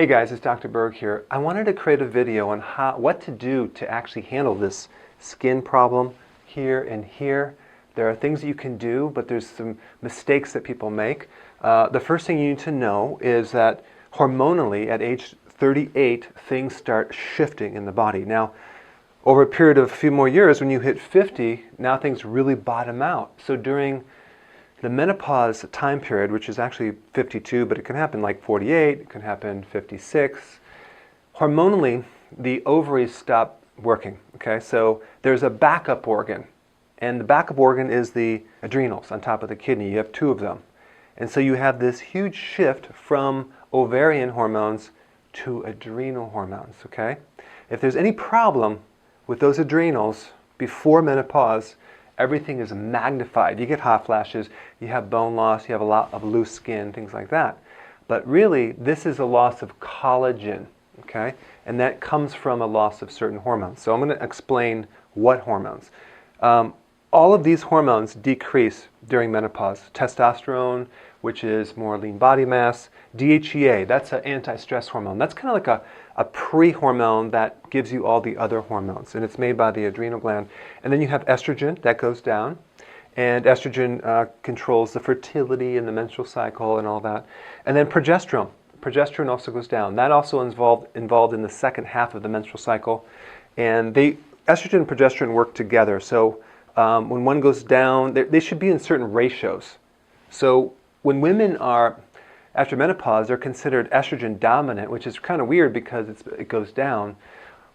Hey guys, it's Dr. Berg here. I wanted to create a video on what to do to actually handle this skin problem here and here. There are things that you can do, but there's some mistakes that people make. The first thing you need to know is that hormonally at age 38, things start shifting in the body. Now, over a period of a few more years, when you hit 50, now things really bottom out. So during the menopause time period, which is actually 52, but it can happen like 48, it can happen 56. Hormonally, the ovaries stop working, okay? So there's a backup organ, and the backup organ is the adrenals on top of the kidney. You have two of them. And so you have this huge shift from ovarian hormones to adrenal hormones, okay? If there's any problem with those adrenals before menopause, everything is magnified. You get hot flashes, you have bone loss, you have a lot of loose skin, things like that. But really, this is a loss of collagen, okay? And that comes from a loss of certain hormones. So I'm going to explain what hormones. All of these hormones decrease during menopause. Testosterone, which is more lean body mass. DHEA, that's an anti-stress hormone. That's kind of like a pre-hormone that gives you all the other hormones, and it's made by the adrenal gland. And then you have estrogen, that goes down, and estrogen controls the fertility and the menstrual cycle and all that. And then progesterone. Progesterone also goes down. That also involved in the second half of the menstrual cycle. And estrogen and progesterone work together. So when one goes down, they should be in certain ratios. So when women are after menopause, they're considered estrogen dominant, which is kind of weird because it goes down.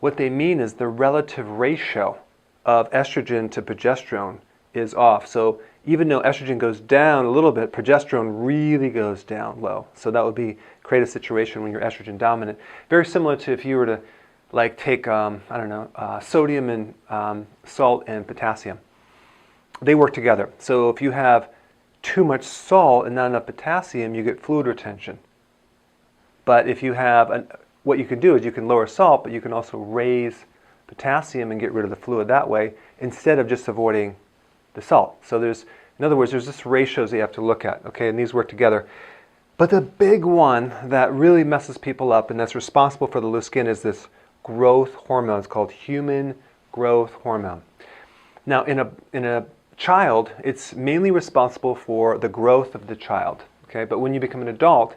What they mean is the relative ratio of estrogen to progesterone is off. So even though estrogen goes down a little bit, progesterone really goes down low. So that would create a situation when you're estrogen dominant. Very similar to if you were to like take, sodium and salt and potassium. They work together. So if you have too much salt and not enough potassium, you get fluid retention. But if you have, what you can do is you can lower salt, but you can also raise potassium and get rid of the fluid that way, instead of just avoiding the salt. So in other words, there's just ratios that you have to look at, okay, and these work together. But the big one that really messes people up and that's responsible for the loose skin is this growth hormone. It's called human growth hormone. Now, in a child, it's mainly responsible for the growth of the child, okay? But when you become an adult,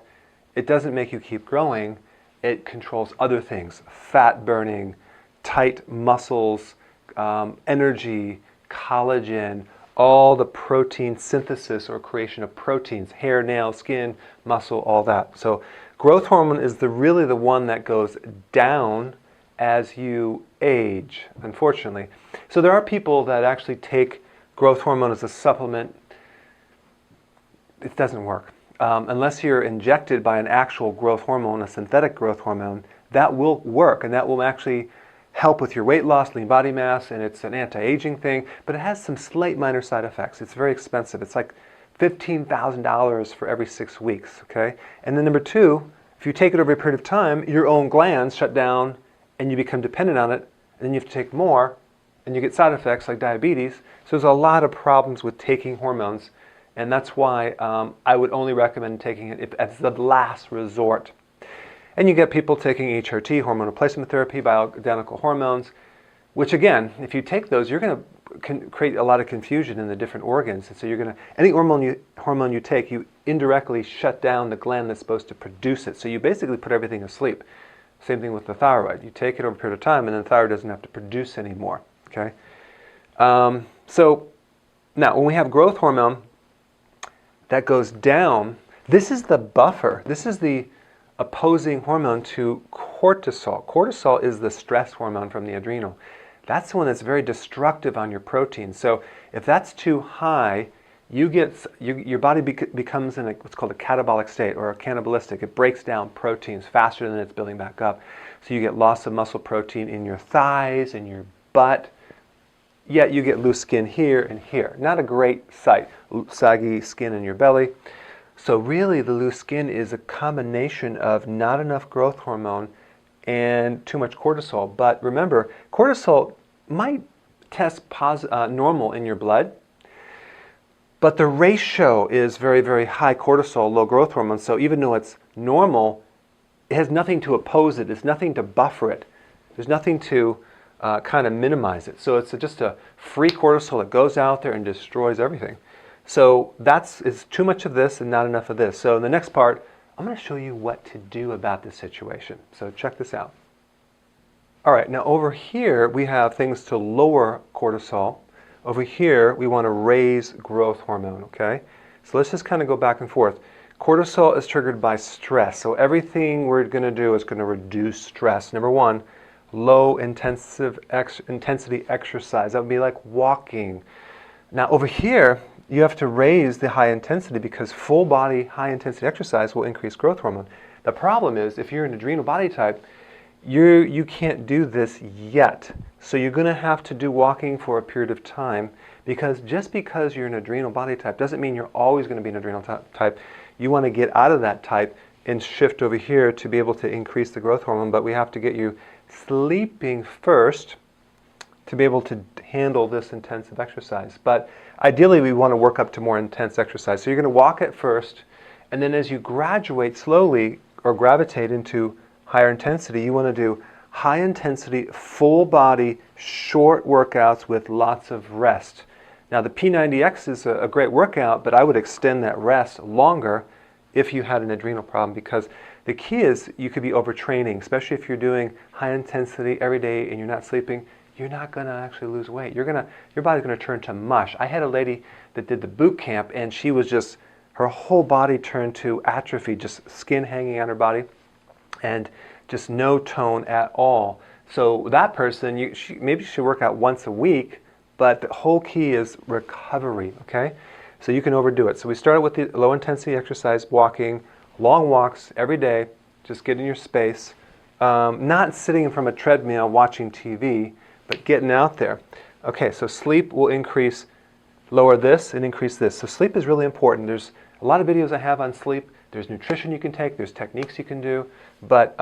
it doesn't make you keep growing. It controls other things: fat burning, tight muscles, energy, collagen, all the protein synthesis or creation of proteins, hair, nail, skin, muscle, all that. So growth hormone is really the one that goes down as you age, unfortunately. So there are people that actually take growth hormone as a supplement. It doesn't work. Unless you're injected by an actual growth hormone, a synthetic growth hormone, that will work and that will actually help with your weight loss, lean body mass, and it's an anti-aging thing, but it has some slight minor side effects. It's very expensive. It's like $15,000 for every 6 weeks, okay? And then number two, if you take it over a period of time, your own glands shut down and you become dependent on it, and then you have to take more, and you get side effects like diabetes. So there's a lot of problems with taking hormones, and that's why I would only recommend taking it as the last resort. And you get people taking HRT, hormone replacement therapy, bioidentical hormones, which again, if you take those, you're going to create a lot of confusion in the different organs. And so any hormone you take, you indirectly shut down the gland that's supposed to produce it. So you basically put everything asleep. Same thing with the thyroid. You take it over a period of time, and then the thyroid doesn't have to produce anymore. Okay. So now when we have growth hormone that goes down, this is the buffer. This is the opposing hormone to cortisol. Cortisol is the stress hormone from the adrenal. That's the one that's very destructive on your protein. So if that's too high, your body becomes in what's called a catabolic state or a cannibalistic. It breaks down proteins faster than it's building back up. So you get loss of muscle protein in your thighs, in your butt, yet you get loose skin here and here. Not a great sight, saggy skin in your belly. So really the loose skin is a combination of not enough growth hormone and too much cortisol. But remember, cortisol might test normal in your blood, but the ratio is very, very high cortisol, low growth hormone. So even though it's normal, it has nothing to oppose it. There's nothing to buffer it. There's nothing to kind of minimize it. So it's just a free cortisol that goes out there and destroys everything. So it's too much of this and not enough of this. So in the next part, I'm going to show you what to do about this situation. So check this out. All right, now over here we have things to lower cortisol. Over here we want to raise growth hormone, okay? So let's just kind of go back and forth. Cortisol is triggered by stress. So everything we're going to do is going to reduce stress. Number one, low intensity exercise. That would be like walking. Now over here, you have to raise the high intensity because full body high intensity exercise will increase growth hormone. The problem is if you're an adrenal body type, you can't do this yet. So you're going to have to do walking for a period of time, because just because you're an adrenal body type doesn't mean you're always going to be an adrenal type. You want to get out of that type and shift over here to be able to increase the growth hormone, but we have to get you sleeping first to be able to handle this intensive exercise. But ideally we want to work up to more intense exercise. So you're going to walk at first, and then as you graduate slowly or gravitate into higher intensity, you want to do high intensity, full body, short workouts with lots of rest. Now the P90X is a great workout, but I would extend that rest longer if you had an adrenal problem, because the key is you could be overtraining, especially if you're doing high intensity every day and you're not sleeping. You're not going to actually lose weight. Your body's going to turn to mush. I had a lady that did the boot camp, and she was just, her whole body turned to atrophy, just skin hanging on her body and just no tone at all. So that person, maybe she should work out once a week, but the whole key is recovery, okay? So you can overdo it. So we started with the low intensity exercise, walking, long walks every day, just get in your space, not sitting from a treadmill watching TV, but getting out there. Okay, so sleep will lower this and increase this. So sleep is really important. There's a lot of videos I have on sleep. There's nutrition you can take, there's techniques you can do, but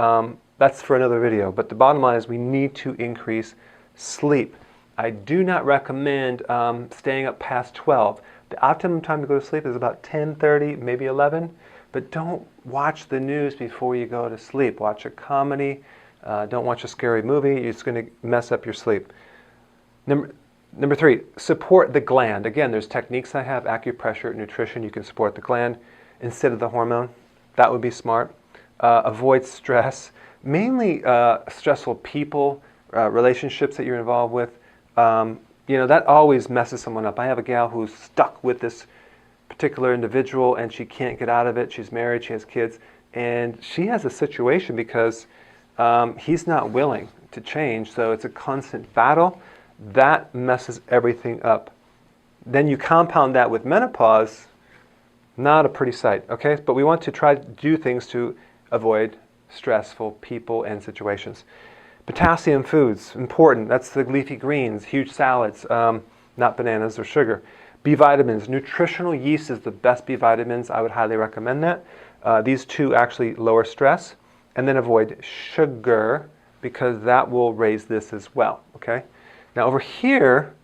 that's for another video. But the bottom line is we need to increase sleep. I do not recommend staying up past 12. The optimum time to go to sleep is about 10:30, maybe 11, but don't watch the news before you go to sleep. Watch a comedy, don't watch a scary movie, it's going to mess up your sleep. Number three, support the gland. Again, there's techniques I have, acupressure, nutrition, you can support the gland instead of the hormone. That would be smart. Avoid stress, mainly stressful people, relationships that you're involved with. That always messes someone up. I have a gal who's stuck with this particular individual and she can't get out of it. She's married, she has kids, and she has a situation because he's not willing to change, so it's a constant battle. That messes everything up. Then you compound that with menopause, not a pretty sight, okay? But we want to try to do things to avoid stressful people and situations. Potassium foods, important. That's the leafy greens, huge salads, not bananas or sugar. B vitamins, nutritional yeast is the best B vitamins. I would highly recommend that. These two actually lower stress. And then avoid sugar, because that will raise this as well, okay? Now over here,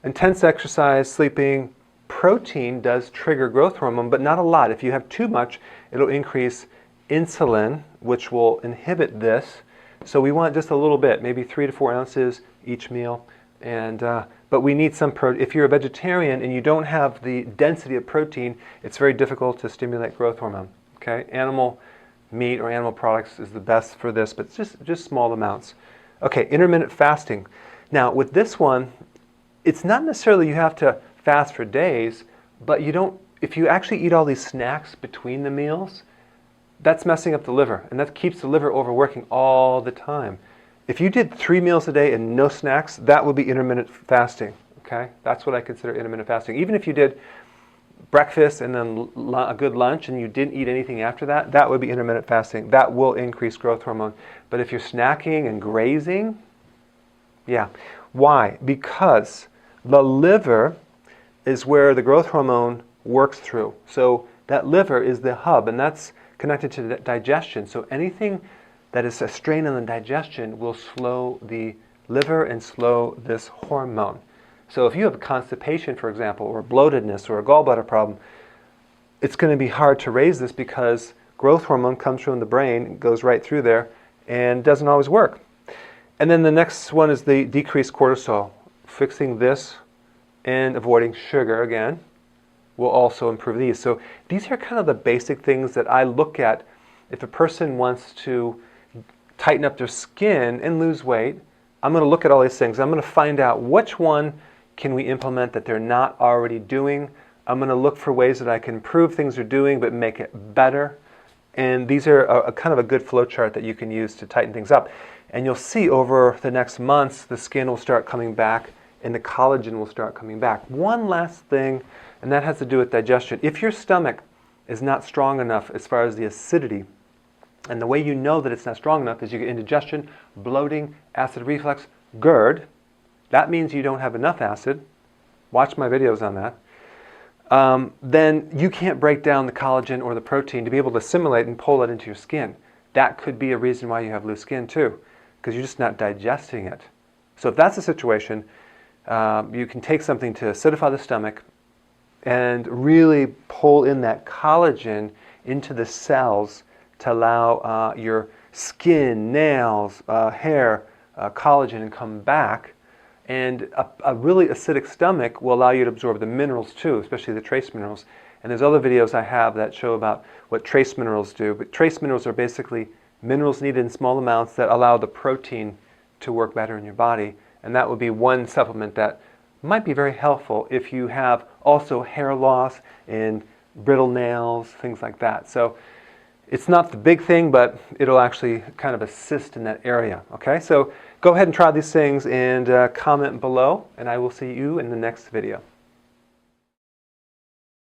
intense exercise, sleeping, protein does trigger growth hormone, but not a lot. If you have too much, it'll increase insulin, which will inhibit this. So we want just a little bit, maybe 3 to 4 ounces each meal. But we need some protein. If you're a vegetarian and you don't have the density of protein, it's very difficult to stimulate growth hormone. Okay, animal meat or animal products is the best for this, but just small amounts. Okay, intermittent fasting. Now with this one, it's not necessarily you have to fast for days, but if you actually eat all these snacks between the meals, that's messing up the liver, and that keeps the liver overworking all the time. If you did 3 meals a day and no snacks, that would be intermittent fasting, okay? That's what I consider intermittent fasting. Even if you did breakfast and then a good lunch and you didn't eat anything after that, that would be intermittent fasting. That will increase growth hormone. But if you're snacking and grazing, yeah. Why? Because the liver is where the growth hormone works through. So that liver is the hub, and that's connected to digestion. So anything that is a strain on the digestion will slow the liver and slow this hormone. So if you have constipation, for example, or bloatedness or a gallbladder problem, it's going to be hard to raise this because growth hormone comes from the brain, goes right through there, and doesn't always work. And then the next one is the decreased cortisol. Fixing this and avoiding sugar again will also improve these. So these are kind of the basic things that I look at if a person wants to tighten up their skin and lose weight. I'm going to look at all these things. I'm going to find out which one can we implement that they're not already doing. I'm going to look for ways that I can improve things they're doing but make it better. And these are a kind of a good flow chart that you can use to tighten things up. And you'll see over the next months the skin will start coming back and the collagen will start coming back. One last thing, and that has to do with digestion. If your stomach is not strong enough as far as the acidity, and the way you know that it's not strong enough is you get indigestion, bloating, acid reflux, GERD. That means you don't have enough acid. Watch my videos on that. Then you can't break down the collagen or the protein to be able to assimilate and pull it into your skin. That could be a reason why you have loose skin too, because you're just not digesting it. So if that's the situation, you can take something to acidify the stomach and really pull in that collagen into the cells to allow your skin, nails, hair, collagen to come back. And a really acidic stomach will allow you to absorb the minerals too, especially the trace minerals. And there's other videos I have that show about what trace minerals do. But trace minerals are basically minerals needed in small amounts that allow the protein to work better in your body. And that would be one supplement that might be very helpful if you have also hair loss and brittle nails, things like that. So it's not the big thing, but it'll actually kind of assist in that area. Okay, so go ahead and try these things and comment below, and I will see you in the next video.